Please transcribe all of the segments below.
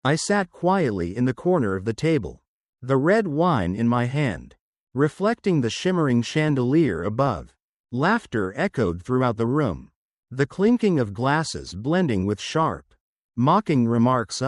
I sat quietly in the corner of the table, the red wine in my hand, reflecting the shimmering chandelier above. Laughter echoed throughout the room, the clinking of glasses blending with sharp, mocking remarks.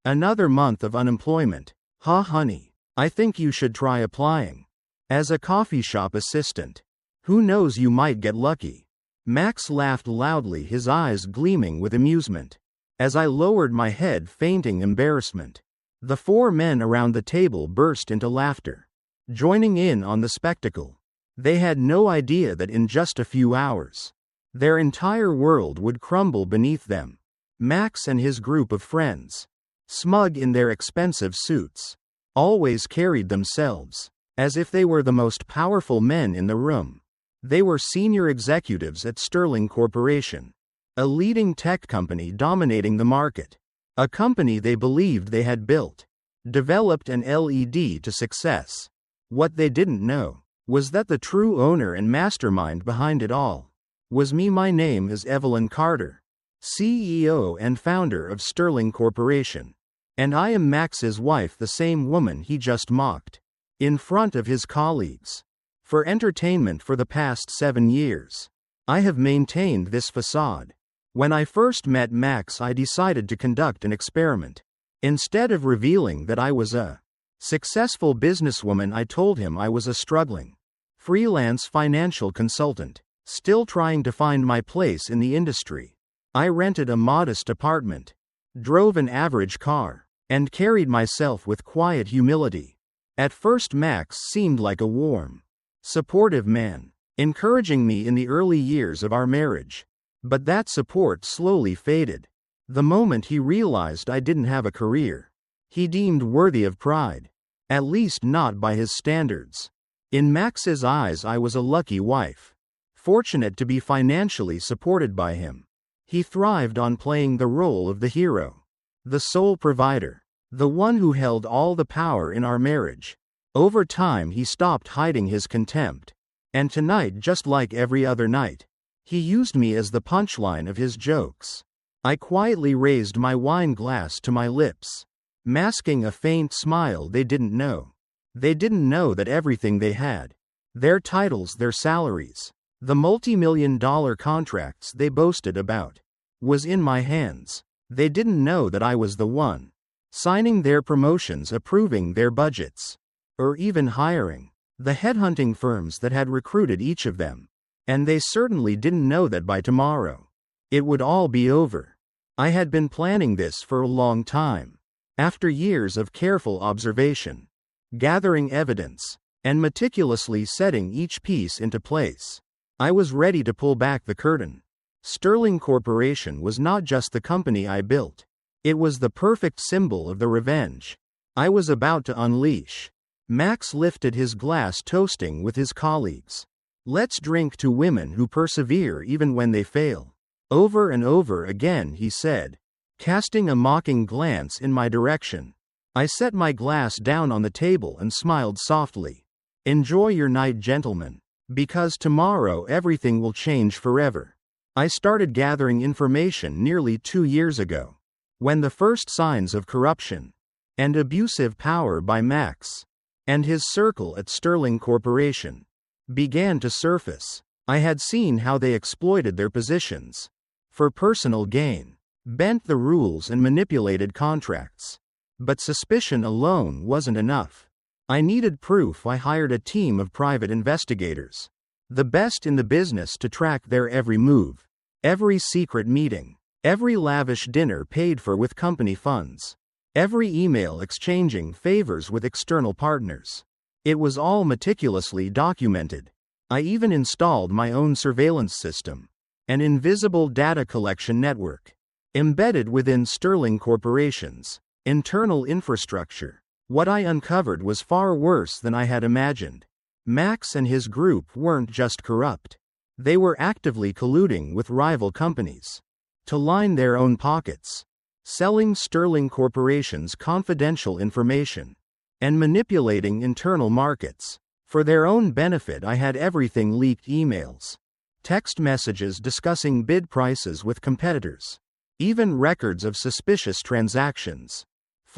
Another month of unemployment. Ha honey, I think you should try applying as a coffee shop assistant. Who knows, you might get lucky. Max laughed loudly, his eyes gleaming with amusement. As I lowered my head, feigning embarrassment, the four men around the table burst into laughter, joining in on the spectacle. They had no idea that in just a few hours, their entire world would crumble beneath them. Max and his group of friends, smug in their expensive suits, always carried themselves as if they were the most powerful men in the room. They were senior executives at Sterling Corporation, a leading tech company dominating the market, a company they believed they had built, developed and led to success. What they didn't know was that the true owner and mastermind behind it all was me. My name is Evelyn Carter, CEO and founder of Sterling Corporation, and I am Max's wife, the same woman he just mocked in front of his colleagues. For entertainment for the past 7 years, I have maintained this facade. When I first met Max, I decided to conduct an experiment. Instead of revealing that I was a successful businesswoman, I told him I was a struggling freelance financial consultant, still trying to find my place in the industry. I rented a modest apartment, drove an average car, and carried myself with quiet humility. At first, Max seemed like a warm, supportive man, encouraging me in the early years of our marriage. But that support slowly faded the moment he realized I didn't have a career he deemed worthy of pride, at least not by his standards. In Max's eyes, I was a lucky wife, fortunate to be financially supported by him. He thrived on playing the role of the hero, the sole provider, the one who held all the power in our marriage. Over time, he stopped hiding his contempt, and tonight, just like every other night, he used me as the punchline of his jokes. I quietly raised my wine glass to my lips, masking a faint smile. They didn't know. They didn't know that everything they had, their titles, their salaries, the multi-million-dollar contracts they boasted about, was in my hands. They didn't know that I was the one signing their promotions, approving their budgets, or even hiring the headhunting firms that had recruited each of them. And they certainly didn't know that by tomorrow, it would all be over. I had been planning this for a long time. After years of careful observation, gathering evidence, and meticulously setting each piece into place, I was ready to pull back the curtain. Sterling Corporation was not just the company I built. It was the perfect symbol of the revenge I was about to unleash. Max lifted his glass, toasting with his colleagues. Let's drink to women who persevere even when they fail. Over and over again, he said, casting a mocking glance in my direction. I set my glass down on the table and smiled softly. Enjoy your night, gentlemen, because tomorrow everything will change forever. I started gathering information nearly 2 years ago, when the first signs of corruption and abusive power by Max and his circle at Sterling Corporation began to surface. I had seen how they exploited their positions for personal gain, bent the rules and manipulated contracts. But suspicion alone wasn't enough. I needed proof. I hired a team of private investigators, the best in the business, to track their every move, every secret meeting, every lavish dinner paid for with company funds, every email exchanging favors with external partners. It was all meticulously documented. I even installed my own surveillance system, an invisible data collection network, embedded within Sterling Corporation's internal infrastructure. What I uncovered was far worse than I had imagined. Max and his group weren't just corrupt. They were actively colluding with rival companies to line their own pockets, selling Sterling Corporation's confidential information and manipulating internal markets for their own benefit. I had everything: leaked emails, text messages discussing bid prices with competitors, even records of suspicious transactions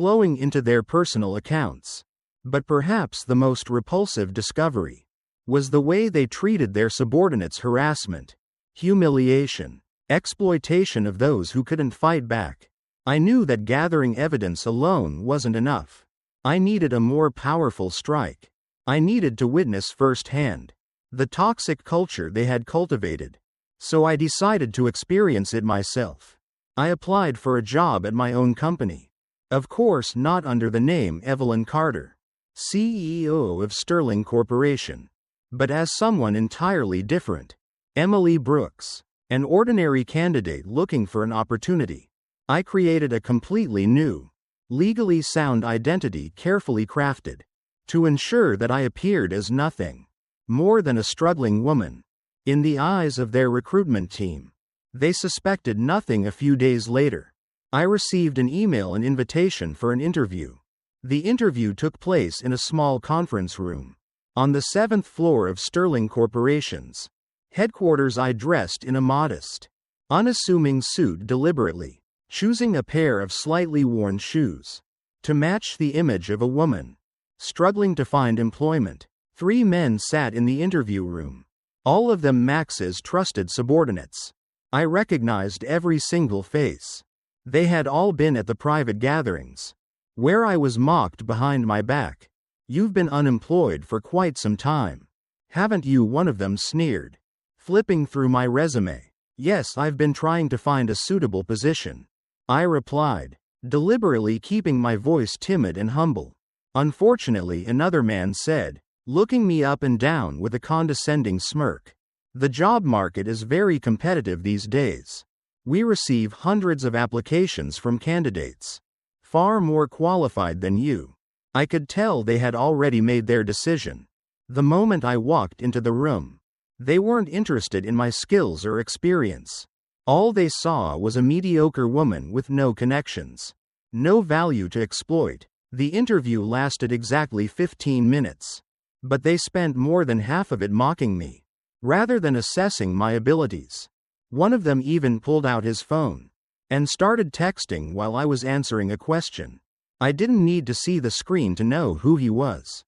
flowing into their personal accounts. But perhaps the most repulsive discovery was the way they treated their subordinates: harassment, humiliation, exploitation of those who couldn't fight back. I knew that gathering evidence alone wasn't enough. I needed a more powerful strike. I needed to witness firsthand the toxic culture they had cultivated. So I decided to experience it myself. I applied for a job at my own company. Of course, not under the name Evelyn Carter, CEO of Sterling Corporation, but as someone entirely different. Emily Brooks, an ordinary candidate looking for an opportunity. I created a completely new, legally sound identity, carefully crafted to ensure that I appeared as nothing more than a struggling woman. In the eyes of their recruitment team, they suspected nothing. A few days later, I received an email, an invitation for an interview. The interview took place in a small conference room on the 7th floor of Sterling Corporation's headquarters. I dressed in a modest, unassuming suit, deliberately choosing a pair of slightly worn shoes to match the image of a woman struggling to find employment. 3 men sat in the interview room, all of them Max's trusted subordinates. I recognized every single face. They had all been at the private gatherings where I was mocked behind my back. "You've been unemployed for quite some time, haven't you?" one of them sneered, flipping through my resume. "Yes, I've been trying to find a suitable position," I replied, deliberately keeping my voice timid and humble. "Unfortunately," another man said, looking me up and down with a condescending smirk, "the job market is very competitive these days. We receive hundreds of applications from candidates far more qualified than you." I could tell they had already made their decision. The moment I walked into the room, they weren't interested in my skills or experience. All they saw was a mediocre woman with no connections, no value to exploit. The interview lasted exactly 15 minutes. But they spent more than half of it mocking me, rather than assessing my abilities. One of them even pulled out his phone and started texting while I was answering a question. I didn't need to see the screen to know who he was.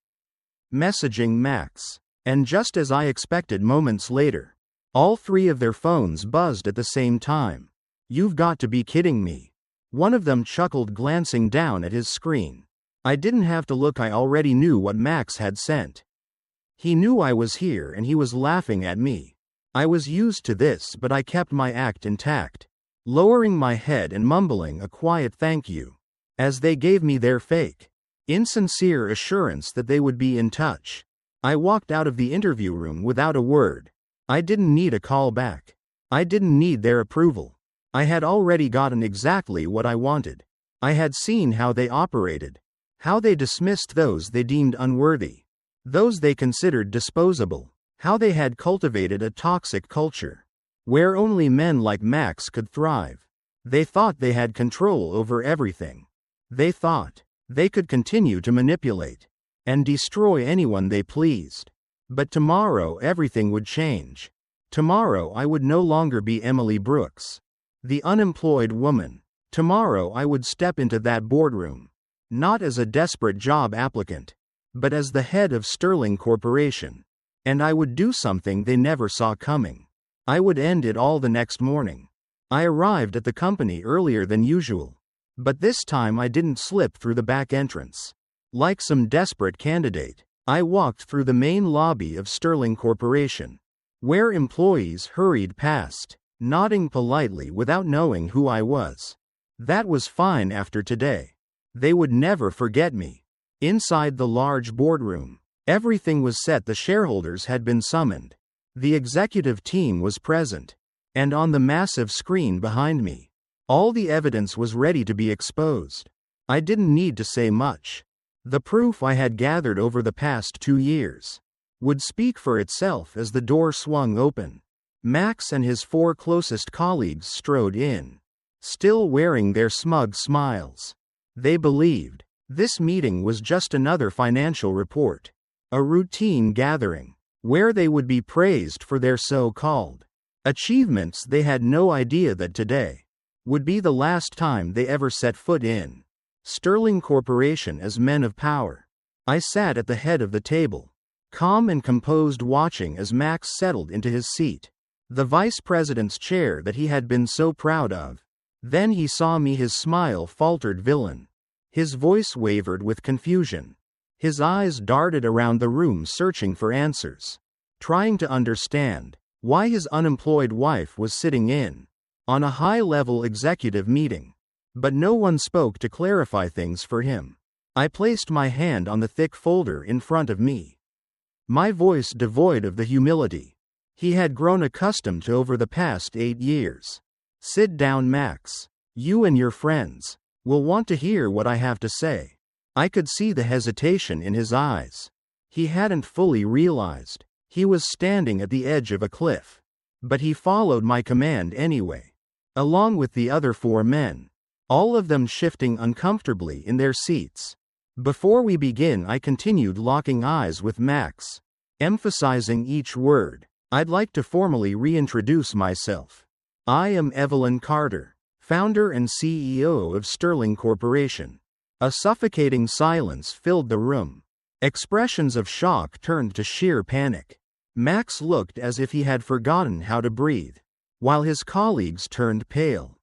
Messaging Max. And just as I expected, moments later, all 3 of their phones buzzed at the same time. "You've got to be kidding me," one of them chuckled, glancing down at his screen. I didn't have to look, I already knew what Max had sent. He knew I was here and he was laughing at me. I was used to this, but I kept my act intact, lowering my head and mumbling a quiet thank you as they gave me their fake, insincere assurance that they would be in touch. I walked out of the interview room without a word. I didn't need a call back. I didn't need their approval. I had already gotten exactly what I wanted. I had seen how they operated, how they dismissed those they deemed unworthy, those they considered disposable, how they had cultivated a toxic culture where only men like Max could thrive. They thought they had control over everything. They thought they could continue to manipulate and destroy anyone they pleased. But tomorrow everything would change. Tomorrow I would no longer be Emily Brooks, the unemployed woman. Tomorrow I would step into that boardroom, not as a desperate job applicant, but as the head of Sterling Corporation. And I would do something they never saw coming. I would end it all the next morning. I arrived at the company earlier than usual. But this time I didn't slip through the back entrance. Like some desperate candidate, I walked through the main lobby of Sterling Corporation, where employees hurried past, nodding politely without knowing who I was. That was fine after today. They would never forget me. Inside the large boardroom, everything was set. The shareholders had been summoned. The executive team was present. And on the massive screen behind me, all the evidence was ready to be exposed. I didn't need to say much. The proof I had gathered over the past 2 years would speak for itself as the door swung open. Max and his 4 closest colleagues strode in, still wearing their smug smiles. They believed this meeting was just another financial report, a routine gathering, where they would be praised for their so-called achievements. They had no idea that today would be the last time they ever set foot in Sterling Corporation as men of power. I sat at the head of the table, calm and composed, watching as Max settled into his seat, the vice president's chair that he had been so proud of. Then he saw me. His smile faltered. Villain. His voice wavered with confusion. His eyes darted around the room, searching for answers, trying to understand why his unemployed wife was sitting in on a high-level executive meeting. But no one spoke to clarify things for him. I placed my hand on the thick folder in front of me, my voice devoid of the humility he had grown accustomed to over the past 8 years. Sit down, Max. You and your friends will want to hear what I have to say. I could see the hesitation in his eyes. He hadn't fully realized he was standing at the edge of a cliff. But he followed my command anyway, along with the other 4 men, all of them shifting uncomfortably in their seats. Before we begin, I continued, locking eyes with Max, emphasizing each word. I'd like to formally reintroduce myself. I am Evelyn Carter, founder and CEO of Sterling Corporation. A suffocating silence filled the room. Expressions of shock turned to sheer panic. Max looked as if he had forgotten how to breathe, while his colleagues turned pale,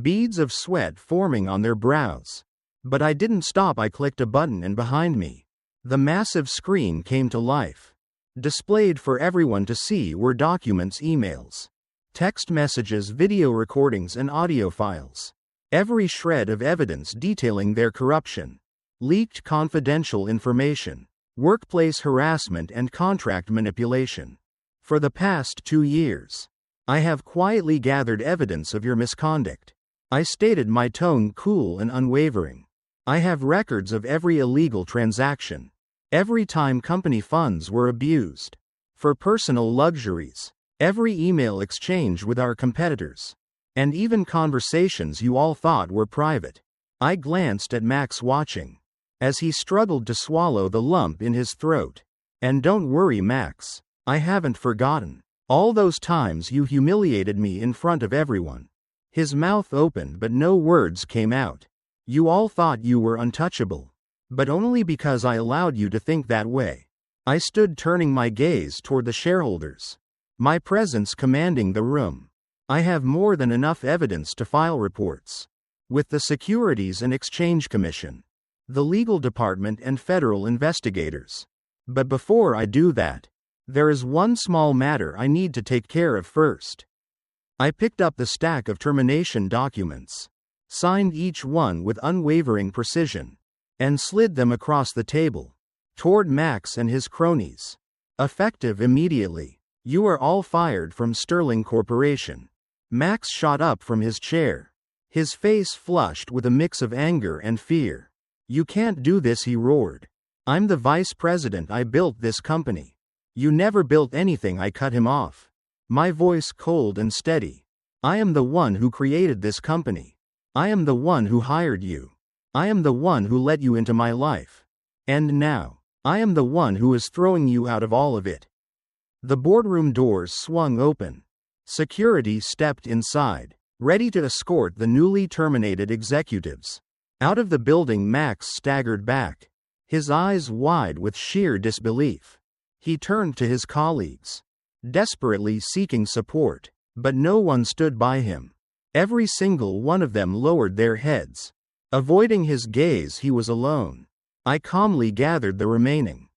beads of sweat forming on their brows. But I didn't stop. I clicked a button, and behind me, the massive screen came to life. Displayed for everyone to see were documents, emails, text messages, video recordings, and audio files. Every shred of evidence detailing their corruption, leaked confidential information, workplace harassment, and contract manipulation. For the past 2 years, I have quietly gathered evidence of your misconduct. I stated, my tone cool and unwavering. I have records of every illegal transaction, every time company funds were abused for personal luxuries, every email exchange with our competitors, and even conversations you all thought were private. I glanced at Max, watching as he struggled to swallow the lump in his throat. And don't worry, Max, I haven't forgotten all those times you humiliated me in front of everyone. His mouth opened, but no words came out. You all thought you were untouchable, but only because I allowed you to think that way. I stood, turning my gaze toward the shareholders, my presence commanding the room. I have more than enough evidence to file reports with the Securities and Exchange Commission, the legal department, and federal investigators. But before I do that, there is one small matter I need to take care of first. I picked up the stack of termination documents, signed each one with unwavering precision, and slid them across the table toward Max and his cronies. Effective immediately. You are all fired from Sterling Corporation. Max shot up from his chair, his face flushed with a mix of anger and fear. You can't do this, he roared. I'm the vice president. I built this company. You never built anything. I cut him off, my voice cold and steady. I am the one who created this company. I am the one who hired you. I am the one who let you into my life. And now, I am the one who is throwing you out of all of it. The boardroom doors swung open. Security stepped inside, ready to escort the newly terminated executives out of the building. Max staggered back, his eyes wide with sheer disbelief. He turned to his colleagues, desperately seeking support, but no one stood by him. Every single one of them lowered their heads, avoiding his gaze. He was alone. I calmly gathered the remaining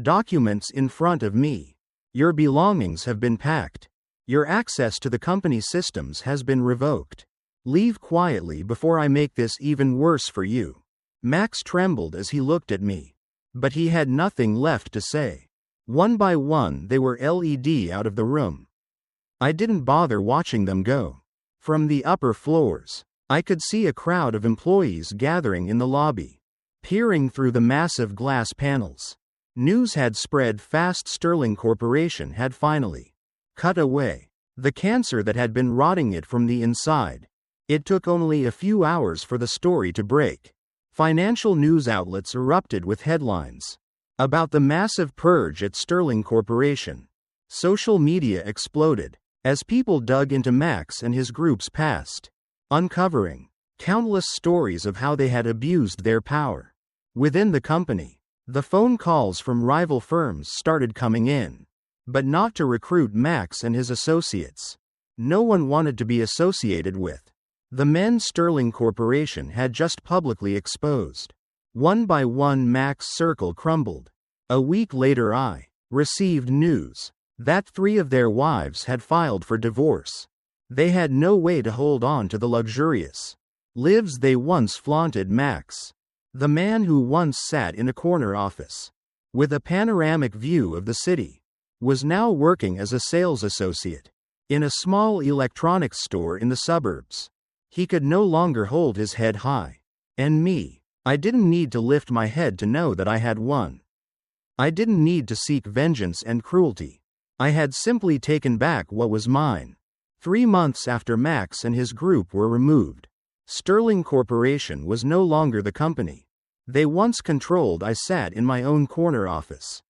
documents in front of me. Your belongings have been packed. Your access to the company systems has been revoked. Leave quietly before I make this even worse for you. Max trembled as he looked at me, but he had nothing left to say. One by one they were led out of the room. I didn't bother watching them go. From the upper floors, I could see a crowd of employees gathering in the lobby, peering through the massive glass panels. News had spread fast. Sterling Corporation had finally cut away the cancer that had been rotting it from the inside. It took only a few hours for the story to break. Financial news outlets erupted with headlines about the massive purge at Sterling Corporation. Social media exploded as people dug into Max and his group's past, uncovering Countless stories of how they had abused their power within the company. The phone calls from rival firms started coming in, but not to recruit Max and his associates. No one wanted to be associated with the men Sterling Corporation had just publicly exposed. One by one, Mac's circle crumbled. A week later, I received news that 3 of their wives had filed for divorce. They had no way to hold on to the luxurious lives they once flaunted. Max, the man who once sat in a corner office with a panoramic view of the city, was now working as a sales associate in a small electronics store in the suburbs. He could no longer hold his head high. And me, I didn't need to lift my head to know that I had won. I didn't need to seek vengeance and cruelty. I had simply taken back what was mine. 3 months after Max and his group were removed, Sterling Corporation was no longer the company they once controlled. I sat in my own corner office,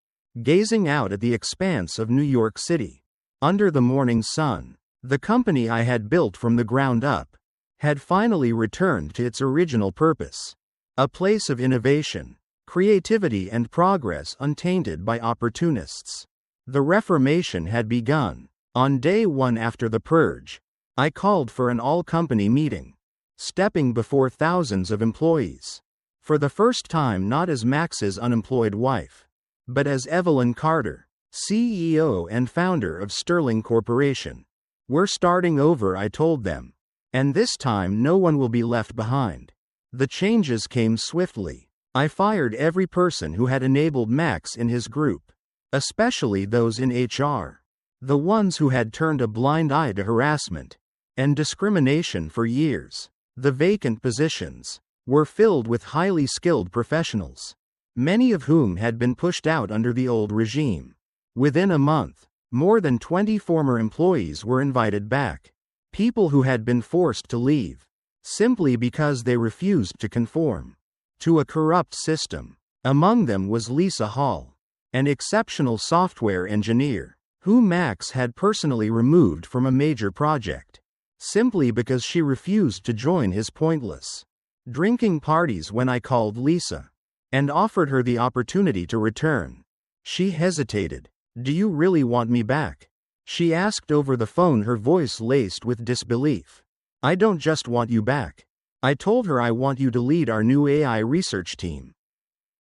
gazing out at the expanse of New York City. Under the morning sun, the company I had built from the ground up had finally returned to its original purpose, a place of innovation, creativity and progress untainted by opportunists. The Reformation had begun. On day 1 after the purge, I called for an all-company meeting, stepping before thousands of employees. For the first time, not as Max's unemployed wife, but as Evelyn Carter, CEO and founder of Sterling Corporation. We're starting over, I told them. And this time no one will be left behind. The changes came swiftly. I fired every person who had enabled Max in his group, especially those in HR. The ones who had turned a blind eye to harassment and discrimination for years. The vacant positions were filled with highly skilled professionals, many of whom had been pushed out under the old regime. Within a month, more than 20 former employees were invited back. People who had been forced to leave simply because they refused to conform to a corrupt system. Among them was Lisa Hall, an exceptional software engineer, who Max had personally removed from a major project, simply because she refused to join his pointless drinking parties. When I called Lisa and offered her the opportunity to return, she hesitated. "Do you really want me back?" she asked over the phone, her voice laced with disbelief. "I don't just want you back," I told her. "I want you to lead our new AI research team."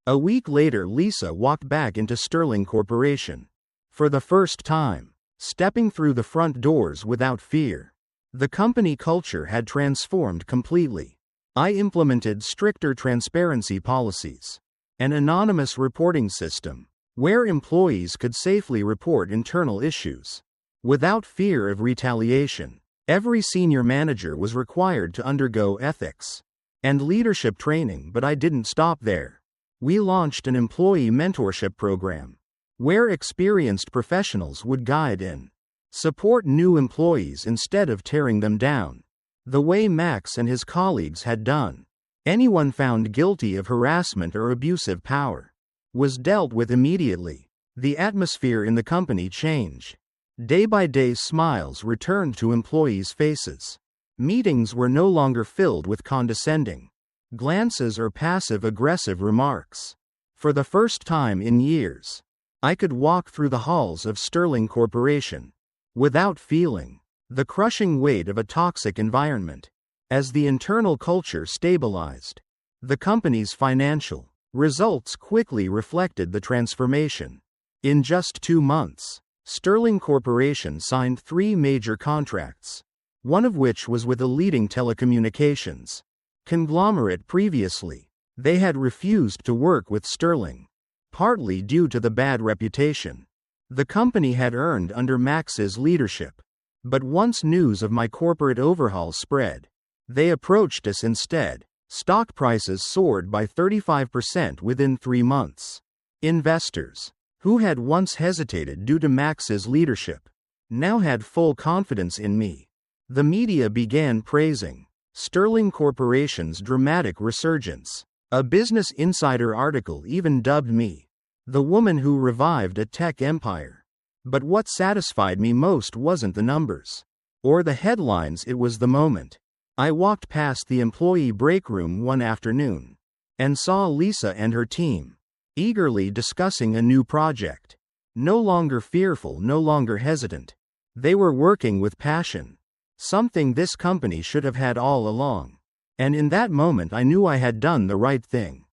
A week later, Lisa walked back into Sterling Corporation. For the first time, stepping through the front doors without fear. The company culture had transformed completely. I implemented stricter transparency policies, an anonymous reporting system, where employees could safely report internal issues without fear of retaliation. Every senior manager was required to undergo ethics and leadership training, but I didn't stop there. We launched an employee mentorship program, where experienced professionals would guide and support new employees instead of tearing them down, the way Max and his colleagues had done. Anyone found guilty of harassment or abusive power was dealt with immediately. The atmosphere in the company changed. Day by day, smiles returned to employees' faces. Meetings were no longer filled with condescending glances or passive-aggressive remarks. For the first time in years, I could walk through the halls of Sterling Corporation without feeling the crushing weight of a toxic environment. As the internal culture stabilized, the company's financial results quickly reflected the transformation. In just 2 months, Sterling Corporation signed 3 major contracts, one of which was with a leading telecommunications conglomerate. Previously, they had refused to work with Sterling, partly due to the bad reputation the company had earned under Max's leadership. But once news of my corporate overhaul spread, they approached us instead. Stock prices soared by 35% within 3 months. Investors, who had once hesitated due to Max's leadership, now had full confidence in me. The media began praising Sterling Corporation's dramatic resurgence. A Business Insider article even dubbed me the woman who revived a tech empire. But what satisfied me most wasn't the numbers or the headlines, it was the moment. I walked past the employee break room one afternoon and saw Lisa and her team eagerly discussing a new project. No longer fearful, no longer hesitant. They were working with passion. Something this company should have had all along. And in that moment I knew I had done the right thing.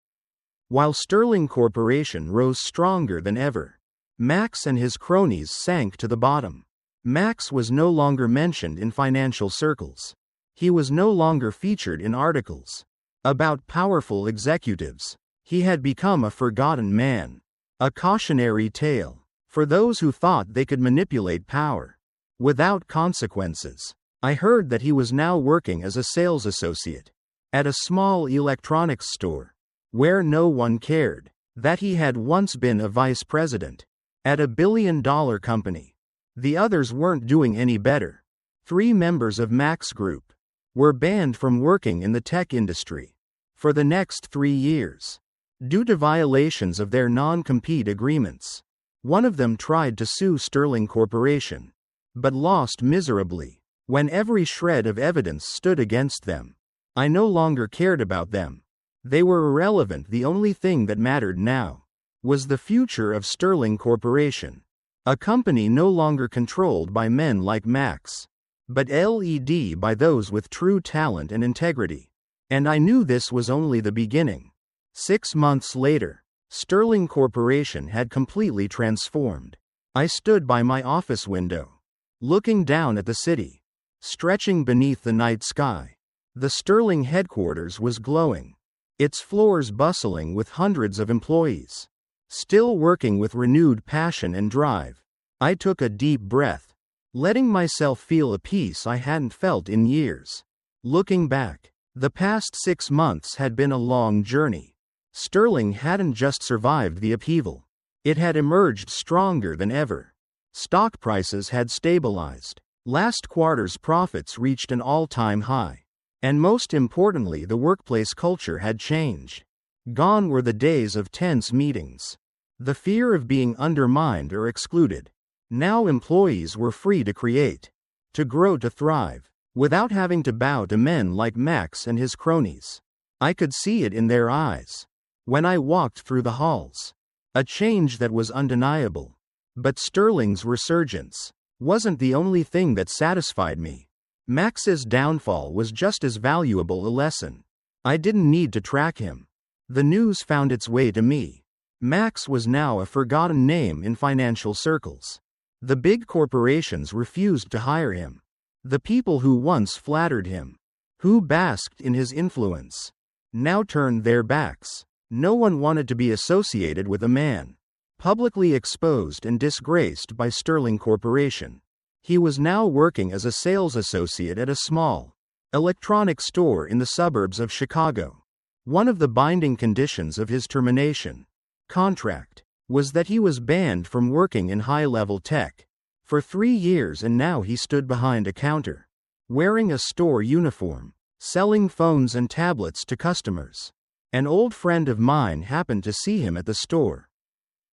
While Sterling Corporation rose stronger than ever, Max and his cronies sank to the bottom. Max was no longer mentioned in financial circles. He was no longer featured in articles about powerful executives. He had become a forgotten man. A cautionary tale for those who thought they could manipulate power without consequences. I heard that he was now working as a sales associate at a small electronics store where no one cared, that he had once been a vice president at a billion-dollar company. The others weren't doing any better. 3 members of Max Group were banned from working in the tech industry for the next 3 years due to violations of their non-compete agreements. One of them tried to sue Sterling Corporation, but lost miserably when every shred of evidence stood against them. I no longer cared about them. They were irrelevant. The only thing that mattered now was the future of Sterling Corporation, a company no longer controlled by men like Max, but led by those with true talent and integrity. And I knew this was only the beginning. 6 months later, Sterling Corporation had completely transformed. I stood by my office window, looking down at the city, stretching beneath the night sky. The Sterling headquarters was glowing, its floors bustling with hundreds of employees, still working with renewed passion and drive. I took a deep breath, letting myself feel a peace I hadn't felt in years. Looking back, the past 6 months had been a long journey. Sterling hadn't just survived the upheaval. It had emerged stronger than ever. Stock prices had stabilized. Last quarter's profits reached an all-time high. And most importantly, the workplace culture had changed. Gone were the days of tense meetings, the fear of being undermined or excluded. Now employees were free to create, to grow, to thrive, without having to bow to men like Max and his cronies. I could see it in their eyes when I walked through the halls. A change that was undeniable. But Sterling's resurgence wasn't the only thing that satisfied me. Max's downfall was just as valuable a lesson. I didn't need to track him. The news found its way to me. Max was now a forgotten name in financial circles. The big corporations refused to hire him. The people who once flattered him, who basked in his influence, now turned their backs. No one wanted to be associated with a man publicly exposed and disgraced by Sterling Corporation. He was now working as a sales associate at a small electronics store in the suburbs of Chicago. One of the binding conditions of his termination contract was that he was banned from working in high-level tech for 3 years, and now he stood behind a counter, wearing a store uniform, selling phones and tablets to customers. An old friend of mine happened to see him at the store.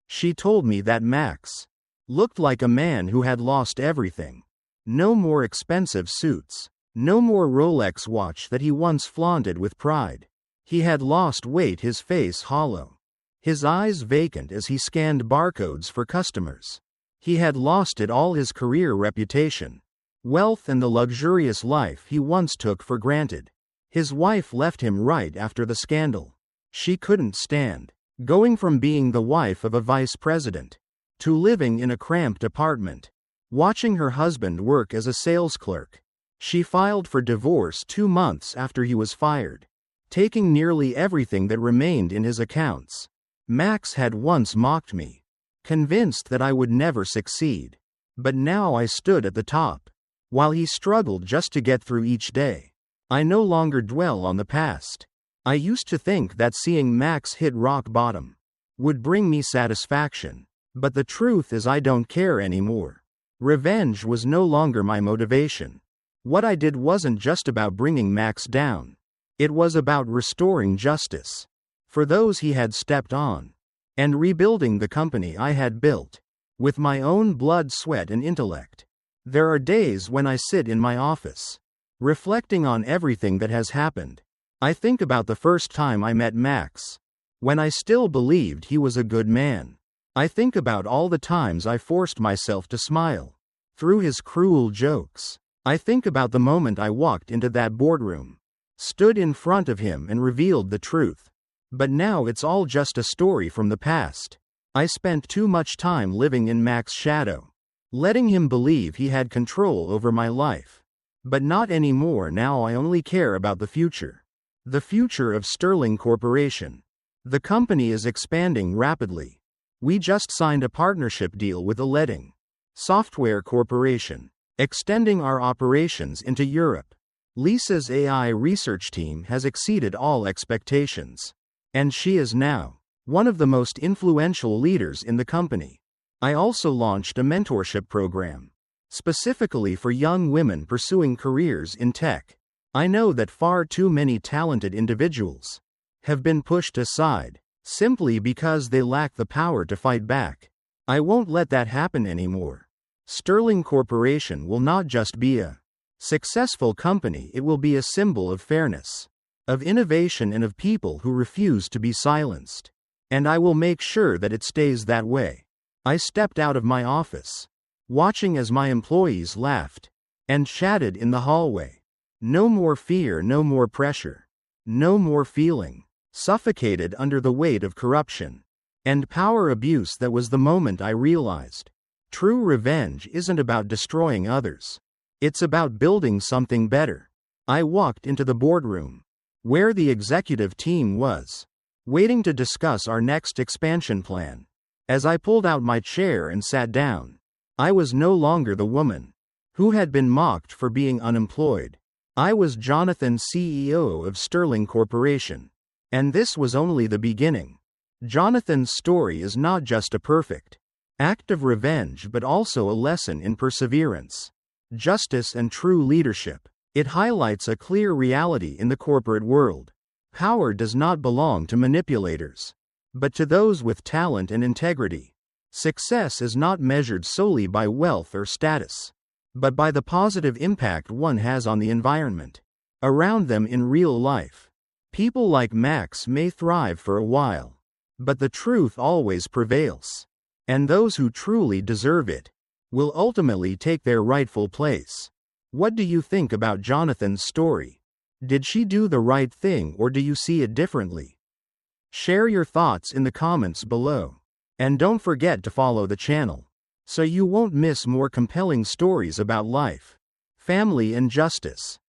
She told me that Max looked like a man who had lost everything. No more expensive suits, no more Rolex watch that he once flaunted with pride. He had lost weight, his face hollow, his eyes vacant as he scanned barcodes for customers. He had lost it all: his career, reputation, wealth, and the luxurious life he once took for granted. His wife left him right after the scandal. She couldn't stand going from being the wife of a vice president to living in a cramped apartment, watching her husband work as a sales clerk. She filed for divorce 2 months after he was fired, taking nearly everything that remained in his accounts. Max had once mocked me, convinced that I would never succeed. But now I stood at the top, while he struggled just to get through each day. I no longer dwell on the past. I used to think that seeing Max hit rock bottom would bring me satisfaction. But the truth is, I don't care anymore. Revenge was no longer my motivation. What I did wasn't just about bringing Max down. It was about restoring justice for those he had stepped on, and rebuilding the company I had built with my own blood, sweat, and intellect. There are days when I sit in my office, Reflecting on everything that has happened, I think about the first time I met Max, when I still believed he was a good man. I think about all the times I forced myself to smile through his cruel jokes. I think about the moment I walked into that boardroom, stood in front of him and revealed the truth. But now it's all just a story from the past. I spent too much time living in Max's shadow, letting him believe he had control over my life. But not anymore. Now I only care about the future. The future of Sterling Corporation. The company is expanding rapidly. We just signed a partnership deal with Aledding Software Corporation, extending our operations into Europe. Lisa's AI research team has exceeded all expectations, and she is now one of the most influential leaders in the company. I also launched a mentorship program, specifically for young women pursuing careers in tech. I know that far too many talented individuals have been pushed aside, simply because they lack the power to fight back. I won't let that happen anymore. Sterling Corporation will not just be a successful company, it will be a symbol of fairness, of innovation, and of people who refuse to be silenced. And I will make sure that it stays that way. I stepped out of my office, watching as my employees laughed and chatted in the hallway. No more fear, no more pressure, no more feeling suffocated under the weight of corruption and power abuse. That was the moment I realized true revenge isn't about destroying others. It's about building something better. I walked into the boardroom, where the executive team was waiting to discuss our next expansion plan. As I pulled out my chair and sat down, I was no longer the woman who had been mocked for being unemployed. I was Jonathan, CEO of Sterling Corporation. And this was only the beginning. Jonathan's story is not just a perfect act of revenge, but also a lesson in perseverance, justice, and true leadership. It highlights a clear reality in the corporate world. Power does not belong to manipulators, but to those with talent and integrity. Success is not measured solely by wealth or status, but by the positive impact one has on the environment around them in real life. People like Max may thrive for a while, but the truth always prevails, and those who truly deserve it will ultimately take their rightful place. What do you think about Jonathan's story? Did she do the right thing, or do you see it differently? Share your thoughts in the comments below. And don't forget to follow the channel, so you won't miss more compelling stories about life, family, and justice.